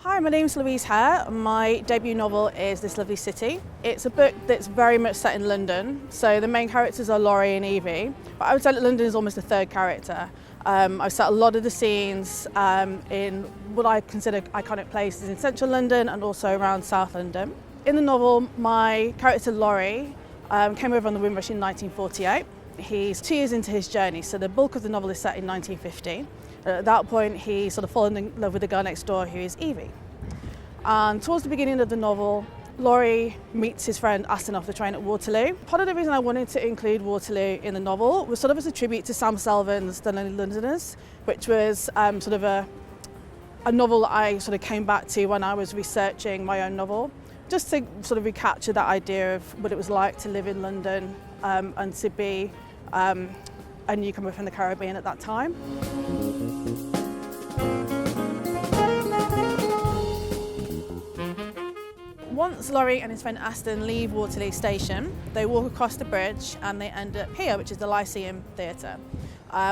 Hi, my name's Louise Hare. My debut novel is This Lovely City. It's a book that's very much set in London, so the main characters are Laurie and Evie, but I would say that London is almost the third character. I've set a lot of the scenes in what I consider iconic places in central London and also around South London. In the novel, my character Laurie came over on the Windrush in 1948. He's 2 years into his journey, so the bulk of the novel is set in 1950. At that point, he sort of fallen in love with the girl next door, who is Evie. And towards the beginning of the novel, Laurie meets his friend Aston off the train at Waterloo. Part of the reason I wanted to include Waterloo in the novel was sort of as a tribute to Sam Selvin's The Lonely Londoners, which was sort of a novel that I sort of came back to when I was researching my own novel, just to sort of recapture that idea of what it was like to live in London and to be a newcomer from the Caribbean at that time. Once Laurie and his friend Aston leave Waterloo Station, they walk across the bridge and they end up here, which is the Lyceum Theatre,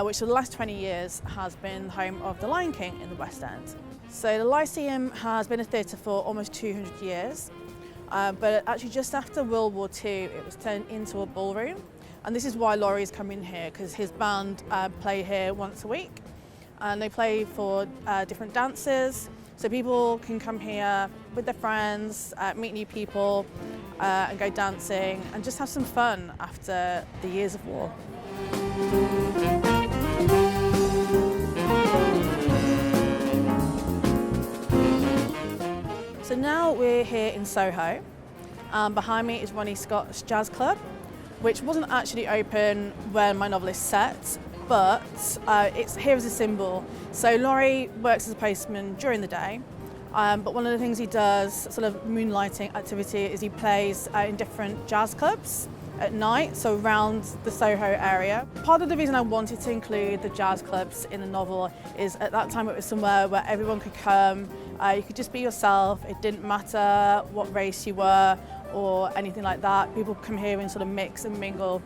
which for the last 20 years has been home of the Lion King in the West End. So the Lyceum has been a theatre for almost 200 years, but actually just after World War II it was turned into a ballroom. And this is why Laurie's coming here, because his band play here once a week. And they play for different dances, so people can come here with their friends, meet new people, and go dancing, and just have some fun after the years of war. So now we're here in Soho. Behind me is Ronnie Scott's Jazz Club, which wasn't actually open when my novel is set, but it's here as a symbol. So Laurie works as a postman during the day, but one of the things he does, sort of moonlighting activity, is he plays in different jazz clubs at night, so around the Soho area. Part of the reason I wanted to include the jazz clubs in the novel is at that time it was somewhere where everyone could come, you could just be yourself, it didn't matter what race you were or anything like that. People come here and sort of mix and mingle.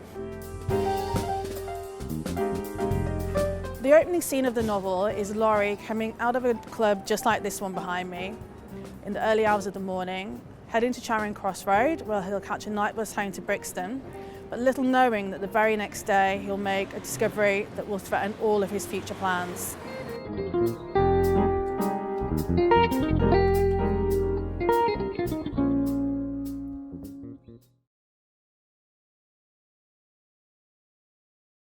The opening scene of the novel is Laurie coming out of a club just like this one behind me in the early hours of the morning, heading to Charing Cross Road where he'll catch a night bus home to Brixton, but little knowing that the very next day he'll make a discovery that will threaten all of his future plans.